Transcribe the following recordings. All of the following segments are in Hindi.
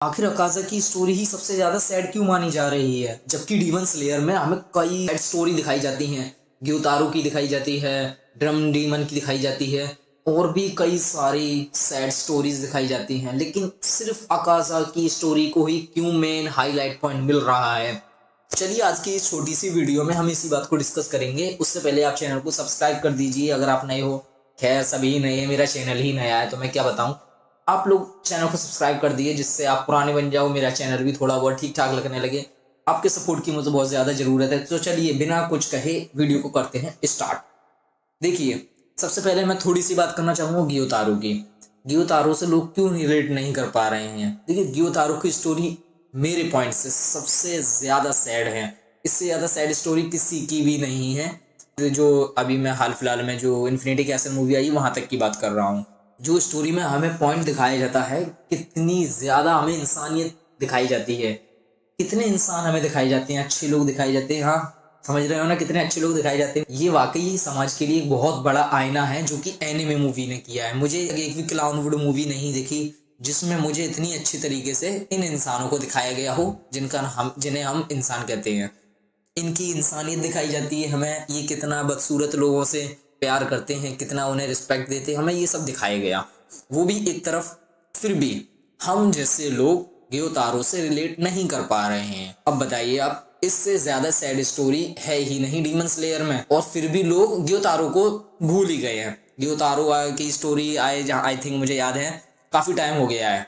आखिर अकाज़ा की स्टोरी ही सबसे ज़्यादा सैड क्यों मानी जा रही है, जबकि डीमन स्लेयर में हमें कई सैड स्टोरी दिखाई जाती हैं। ग्योतारो की दिखाई जाती है, ड्रम डीमन की दिखाई जाती है और भी कई सारी सैड स्टोरीज दिखाई जाती हैं, लेकिन सिर्फ अकाज़ा की स्टोरी को ही क्यों मेन हाईलाइट पॉइंट मिल रहा है। चलिए आज की इस छोटी सी वीडियो में हम इसी बात को डिस्कस करेंगे। उससे पहले आप चैनल को सब्सक्राइब कर दीजिए अगर आप नए हो। खैर सभी नए हैं, मेरा चैनल ही नया है तो मैं क्या बताऊं। आप लोग चैनल को सब्सक्राइब कर दिए जिससे आप पुराने बन जाओ, मेरा चैनल भी थोड़ा बहुत ठीक ठाक लगने लगे। आपके सपोर्ट की मुझे बहुत ज़्यादा ज़रूरत है। तो चलिए बिना कुछ कहे वीडियो को करते हैं स्टार्ट। देखिए, सबसे पहले मैं थोड़ी सी बात करना चाहूँगा ग्योतारो की। ग्योतारो से लोग क्यों रिलेट नहीं कर पा रहे हैं। देखिए, ग्योतारो की स्टोरी मेरे पॉइंट से सबसे ज़्यादा सैड है। इससे ज़्यादा सैड स्टोरी किसी की भी नहीं है। जो अभी मैं हाल फिलहाल में जो इन्फिनिटी कैसल मूवी आई वहाँ तक की बात कर रहा हूँ। जो स्टोरी में हमें पॉइंट दिखाया जाता है, कितनी ज़्यादा हमें इंसानियत दिखाई जाती है, कितने इंसान हमें दिखाई जाते हैं, अच्छे लोग दिखाई जाते हैं। हाँ, समझ रहे हो ना, कितने अच्छे लोग दिखाई जाते हैं। ये वाकई समाज के लिए एक बहुत बड़ा आईना है जो कि एनिमे मूवी ने किया है। मुझे एक भी क्लाउनवुड मूवी नहीं दिखी जिसमें मुझे इतनी अच्छी तरीके से इन इंसानों को दिखाया गया हो जिन्हें हम इंसान कहते हैं। इनकी इंसानियत दिखाई जाती है हमें, ये कितना बदसूरत लोगों से प्यार करते हैं, कितना उन्हें रिस्पेक्ट देते हैं, हमें ये सब दिखाया गया। वो भी एक तरफ। फिर भी हम जैसे लोग ग्योतारो से रिलेट नहीं कर पा रहे हैं। अब बताइए आप, इससे ज्यादा सैड स्टोरी है ही नहीं डीमन स्लेयर में, और फिर भी लोग ग्योतारो को भूल ही गए हैं। ग्योतारो की स्टोरी आए जहाँ आई थिंक मुझे याद है काफी टाइम हो गया है,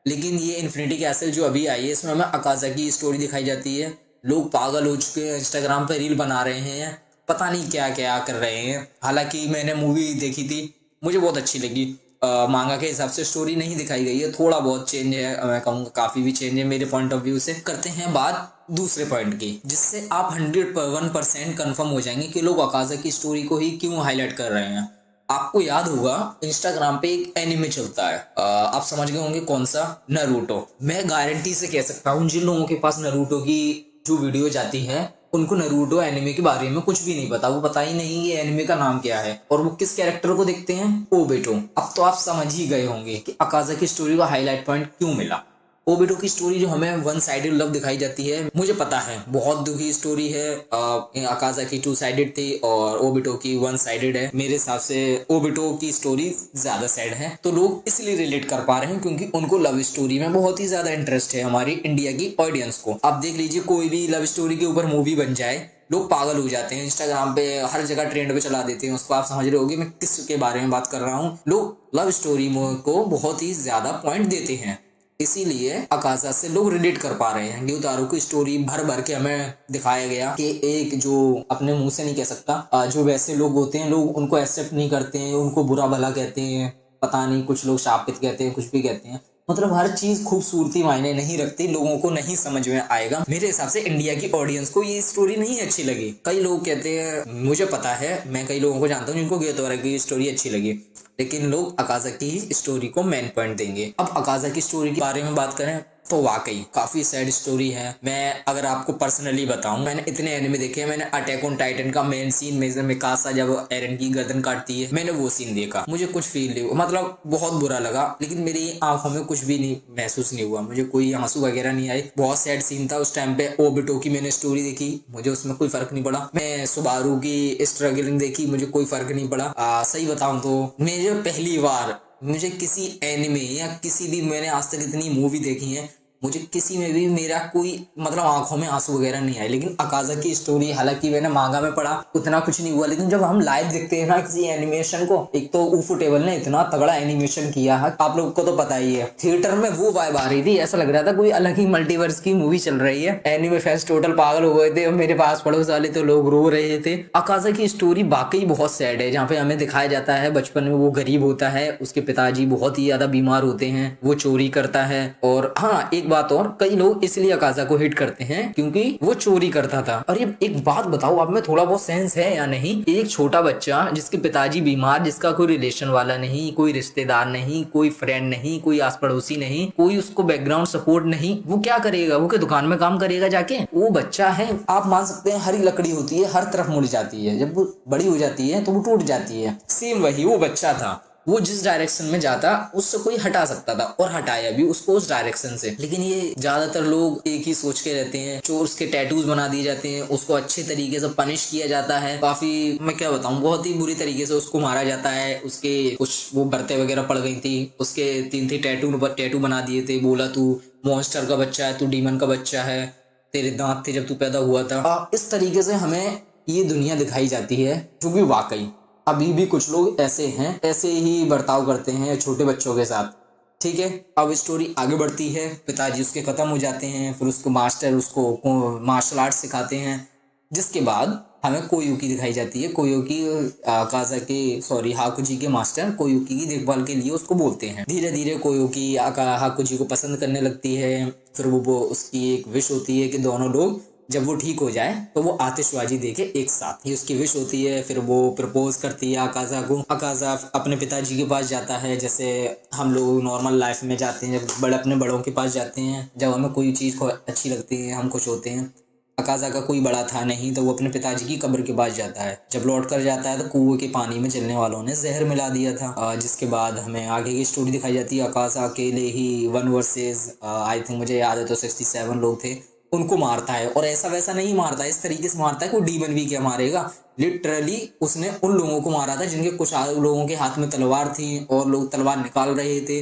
लेकिन ये इन्फिनिटी कैसल जो अभी आई है इसमें हमें अकाज़ा की स्टोरी दिखाई जाती है। लोग पागल हो चुके हैं, इंस्टाग्राम पे रील बना रहे हैं, पता नहीं क्या क्या कर रहे हैं। हालांकि मैंने मूवी देखी थी, मुझे बहुत अच्छी लगी। मांगा के हिसाब से स्टोरी नहीं दिखाई गई है, थोड़ा बहुत चेंज है, मैं कहूँगा काफ़ी भी चेंज है मेरे पॉइंट ऑफ व्यू से। करते हैं बात दूसरे पॉइंट की, जिससे आप 101% कन्फर्म हो जाएंगे कि लोग अकाज़ा की स्टोरी को ही क्यों हाईलाइट कर रहे हैं। आपको याद होगा इंस्टाग्राम पे एक एनिमे चलता है, आप समझ गए होंगे कौन सा, नरूटो। मैं गारंटी से कह सकता हूँ जिन लोगों के पास नरूटो की जो वीडियो जाती है उनको नरूटो एनिमे के बारे में कुछ भी नहीं पता। वो पता ही नहीं ये एनिमे का नाम क्या है और वो किस कैरेक्टर को देखते हैं, ओबेटो। अब तो आप समझ ही गए होंगे कि अकाज़ा की स्टोरी का हाईलाइट पॉइंट क्यों मिला। ओबेटो की स्टोरी जो हमें वन साइडेड लव दिखाई जाती है, मुझे पता है बहुत दुखी स्टोरी है। अकाज़ा की टू साइडेड थी और ओबेटो की वन साइडेड है। मेरे हिसाब से ओबेटो की स्टोरी ज्यादा सैड है, तो लोग इसलिए रिलेट कर पा रहे हैं क्योंकि उनको लव स्टोरी में बहुत ही ज्यादा इंटरेस्ट है हमारी इंडिया की ऑडियंस को। आप देख लीजिए, कोई भी लव स्टोरी के ऊपर मूवी बन जाए लोग पागल हो जाते हैं, इंस्टाग्राम पे हर जगह ट्रेंड पे चला देते हैं उसको। आप समझ रहे होगे मैं किस के बारे में बात कर रहा हूँ। लोग लव स्टोरी को बहुत ही ज्यादा पॉइंट देते हैं, इसीलिए अकाज़ा से लोग रिलेट कर पा रहे हैं। ग्योतारो की स्टोरी भर भर के हमें दिखाया गया कि एक जो अपने मुंह से नहीं कह सकता, जो वैसे लोग होते हैं लोग उनको एक्सेप्ट नहीं करते हैं, उनको बुरा भला कहते हैं, पता नहीं कुछ लोग शापित कहते हैं, कुछ भी कहते हैं। मतलब हर चीज खूबसूरती मायने नहीं रखती, लोगों को नहीं समझ में आएगा। मेरे हिसाब से इंडिया की ऑडियंस को ये स्टोरी नहीं अच्छी लगी। कई लोग कहते हैं, मुझे पता है, मैं कई लोगों को जानता हूँ जिनको ग्योतारो की स्टोरी अच्छी लगी, लेकिन लोग अकाज़ा की ही स्टोरी को मेन पॉइंट देंगे। अब अकाज़ा की स्टोरी के बारे में बात करें तो वाकई काफी सैड स्टोरी है। मैं अगर आपको पर्सनली बताऊं, मैंने इतने एनिमे देखे हैं। मैंने अटैक ऑन टाइटन का मेन सीन में मिकासा जब एरन की गर्दन काटती है, मैंने वो सीन देखा, मुझे कुछ फील नहीं हुआ, मतलब बहुत बुरा लगा, लेकिन मेरी आंखों में कुछ भी नहीं महसूस नहीं हुआ, मुझे कोई आंसू वगैरह नहीं आए। बहुत सैड सीन था उस टाइम पे। ओबिटो की मैंने स्टोरी देखी, मुझे उसमें कोई फर्क नहीं पड़ा। मैं सुबारू की स्ट्रगलिंग देखी, मुझे कोई फर्क नहीं पड़ा। सही बताऊं तो मुझे पहली बार मुझे किसी एनिमे या किसी भी, मैंने आज तक इतनी मूवी देखी है, मुझे किसी में भी मेरा कोई मतलब आंखों में आंसू वगैरह नहीं आए। लेकिन अकाज़ा की स्टोरी, हालांकि मैंने मांगा में पढ़ा, उतना कुछ नहीं हुआ, लेकिन जब हम लाइव देखते हैं ना किसी एनिमेशन को, एक तो ऊफुटेबल ने इतना तगड़ा एनिमेशन किया है, आप लोग को तो पता ही है। थिएटर में वो वाइब आ रही थी, ऐसा लग रहा था कोई अलग ही मल्टीवर्स की मूवी चल रही है। एनिमे फैंस टोटल पागल हो गए थे, मेरे पास पड़ोस वाले तो लोग रो रहे थे। अकाज़ा की स्टोरी वाकई बहुत सैड है, जहाँ पे हमें दिखाया जाता है बचपन में वो गरीब होता है, उसके पिताजी बहुत ही ज्यादा बीमार होते हैं, वो चोरी करता है। और हाँ, एक बात और, कई लोग इसलिए अकाज़ा को हिट करते हैं क्योंकि वो चोरी करता था। और ये एक बात बताओ, आप में थोड़ा बहुत सेंस है या नहीं, एक छोटा बच्चा जिसके पिताजी बीमार, जिसका कोई रिलेशन वाला नहीं, कोई रिश्तेदार नहीं, कोई फ्रेंड नहीं, कोई आस पड़ोसी नहीं, कोई उसको बैकग्राउंड सपोर्ट नहीं, वो क्या करेगा, वो के दुकान में काम करेगा जाके। वो बच्चा है, आप मान सकते हैं हरी लकड़ी होती है, हर तरफ मुड़ जाती है, जब वो बड़ी हो जाती है तो वो टूट जाती है। सेम वही वो बच्चा था। वो जिस डायरेक्शन में जाता उससे कोई हटा सकता था और हटाया भी उसको उस डायरेक्शन से। लेकिन ये ज्यादातर लोग एक ही सोच के रहते हैं, जो उसके टैटूज बना दिए जाते हैं, उसको अच्छे तरीके से पनिश किया जाता है। काफी, मैं क्या बताऊं, बहुत ही बुरी तरीके से उसको मारा जाता है। उसके कुछ वो बरते वगैरह पड़ गई थी, उसके 3 टैटू बना दिए थे। बोला तू मॉन्स्टर का बच्चा है, तू डीमन का बच्चा है, तेरे दांत थे जब तू पैदा हुआ था। इस तरीके से हमें ये दुनिया दिखाई जाती है, जो कि वाकई अभी भी कुछ लोग ऐसे हैं, ऐसे ही बर्ताव करते हैं छोटे बच्चों के साथ। ठीक है, अब स्टोरी आगे बढ़ती है। पिताजी उसके खत्म हो जाते हैं, फिर उसको मास्टर उसको मार्शल आर्ट सिखाते हैं, जिसके बाद हमें कोयुकी दिखाई जाती है। कोयुकी हाकुजी के मास्टर कोयुकी की देखभाल के लिए उसको बोलते हैं। धीरे धीरे कोयुकी हाकुजी को पसंद करने लगती है। फिर वो उसकी एक विश होती है कि दोनों लोग जब वो ठीक हो जाए तो वो आतिशबाजी देके एक साथ, ये उसकी विश होती है। फिर वो प्रपोज करती है अकाजा को। अकाजा अपने पिताजी के पास जाता है, जैसे हम लोग नॉर्मल लाइफ में जाते हैं, जब अपने बड़ों के पास जाते हैं, जब हमें कोई चीज़ को अच्छी लगती है हम खुश होते हैं। अकाजा का कोई बड़ा था नहीं, तो वो अपने पिताजी की कब्र के पास जाता है। जब लौट कर जाता है तो कुएं के पानी में चलने वालों ने जहर मिला दिया था। जिसके बाद हमें आगे की स्टोरी दिखाई जाती है। अकाजा अकेले ही 1 वर्सेस आई थिंक, मुझे याद है तो 67 लोग थे, उनको मारता है। और ऐसा वैसा नहीं मारता, इस तरीके से मारता है कोई डीमन भी क्या मारेगा। लिटरली उसने उन लोगों को मारा था जिनके कुछ लोगों के हाथ में तलवार थी और लोग तलवार निकाल रहे थे।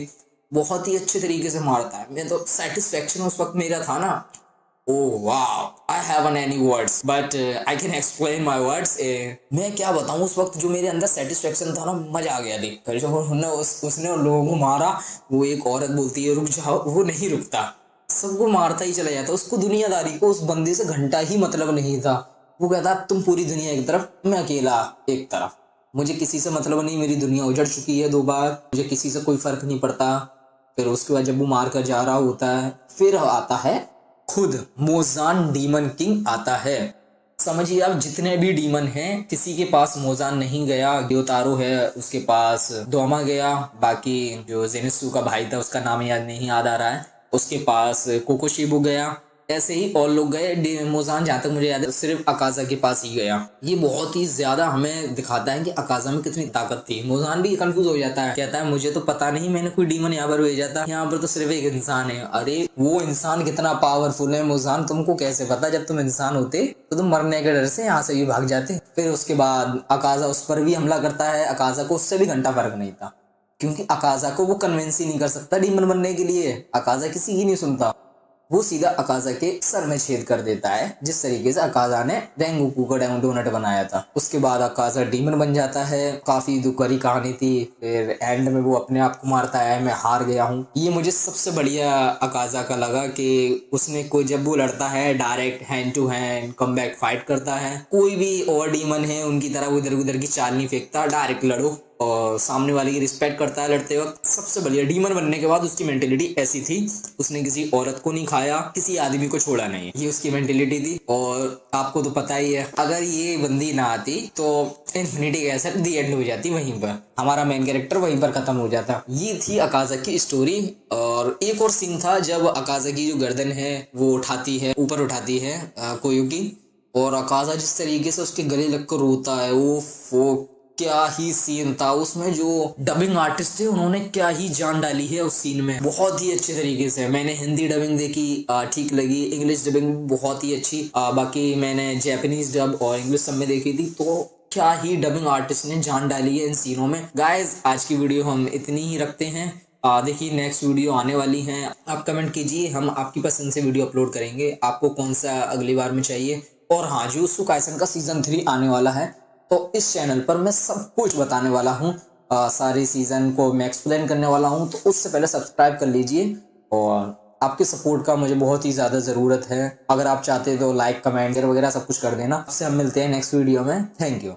बहुत ही अच्छे तरीके से मारता है। मैं तो सेटिस्फेक्शन उस वक्त मेरा था ना, Oh wow, I haven't any words, but I can explain my words. मैं क्या बताऊँ, उस वक्त जो मेरे अंदर सेटिस्फेक्शन था ना, मजा आ गया देखकर। जब उसने उन लोगों को मारा, वो एक औरत बोलती है रुक जाओ, वो नहीं रुकता, सबको मारता ही चला जाता। उसको दुनियादारी को उस बंदे से घंटा ही मतलब नहीं था। वो कहता तुम पूरी दुनिया एक तरफ, मैं अकेला एक तरफ, मुझे किसी से मतलब नहीं, मेरी दुनिया उजड़ चुकी है 2 बार, मुझे किसी से कोई फर्क नहीं पड़ता। फिर उसके बाद जब वो मार कर जा रहा होता है, फिर आता है खुद मोजान डीमन किंग आता है। समझिए आप, जितने भी डीमन हैं किसी के पास मोजान नहीं गया। ग्योतारो है उसके पास, दोमा गया, बाकी जो जेनित्सु का भाई था उसका नाम नहीं याद आ रहा है, उसके पास कोकोशिबो गया। ऐसे ही और लोग गए। मोजान जहाँ तक मुझे याद है सिर्फ अकाजा के पास ही गया। ये बहुत ही ज्यादा हमें दिखाता है कि अकाजा में कितनी ताकत थी। मोजान भी कंफ्यूज हो जाता है, कहता है मुझे तो पता नहीं, मैंने कोई डीमन यहाँ पर भेजा था, यहाँ पर तो सिर्फ एक इंसान है। अरे वो इंसान कितना पावरफुल है मोजान, तुमको कैसे पता? जब तुम इंसान होते तो तुम मरने के डर से यहाँ से भी भाग जाते। फिर उसके बाद अकाजा उस पर भी हमला करता है। अकाजा को उससे भी घंटा फर्क नहीं था, क्योंकि अकाजा को वो कन्विंस ही नहीं कर सकता डीमन बनने के लिए। अकाजा किसी की नहीं सुनता, वो सीधा अकाजा के सर में छेद कर देता है, जिस तरीके से अकाजा ने रेंगोकू का डोनट बनाया था। उसके बाद अकाजा डीमन बन जाता है। काफी दुख भरी कहानी थी। फिर एंड में वो अपने आप को मारता है, मैं हार गया हूँ। ये मुझे सबसे बढ़िया अकाजा का लगा कि उसने कोई जब वो लड़ता है direct hand to hand combat fight करता है। कोई भी और डीमन है उनकी तरह उधर उधर की चाल नहीं फेंकता, डायरेक्ट लड़ो और सामने वाले की रिस्पेक्ट करता है लड़ते वक्त। सबसे बढ़िया डीमन बनने के बाद उसकी मेंटेलिटी ऐसी थी, उसने किसी औरत को नहीं खाया, किसी आदमी को छोड़ा नहीं, ये उसकी मेंटेलिटी थी। और आपको तो पता ही है, अगर ये बंदी ना आती तो इन्फिनिटी कैसेट दी एंड हो जाती, वहीं पर हमारा मेन कैरेक्टर वहीं पर खत्म हो जाता। ये थी अकाजा की स्टोरी। और एक और सीन था जब अकाजा की जो गर्दन है वो उठाती है, ऊपर उठाती है कोयुकी, और अकाजा जिस तरीके से उसके गले लगकर रोता है, वो क्या ही सीन था उसमें। जो डबिंग आर्टिस्ट थे उन्होंने क्या ही जान डाली है उस सीन में, बहुत ही अच्छे तरीके से। मैंने हिंदी डबिंग देखी, ठीक लगी। इंग्लिश डबिंग बहुत ही अच्छी, बाकी मैंने जापानीज डब और इंग्लिश सब में देखी थी। तो क्या ही डबिंग आर्टिस्ट ने जान डाली है इन सीनों में। गाइज आज की वीडियो हम इतनी ही रखते हैं। देखिए नेक्स्ट वीडियो आने वाली है, आप कमेंट कीजिए, हम आपकी पसंद से वीडियो अपलोड करेंगे। आपको कौन सा अगली बार में चाहिए। और हाँ, जुजुत्सु काइसेन का सीजन 3 आने वाला है, तो इस चैनल पर मैं सब कुछ बताने वाला हूँ, सारे सीजन को मैं एक्सप्लेन करने वाला हूँ। तो उससे पहले सब्सक्राइब कर लीजिए, और आपके सपोर्ट का मुझे बहुत ही ज़्यादा ज़रूरत है। अगर आप चाहते तो लाइक कमेंट वगैरह सब कुछ कर देना। आपसे हम मिलते हैं नेक्स्ट वीडियो में। Thank you.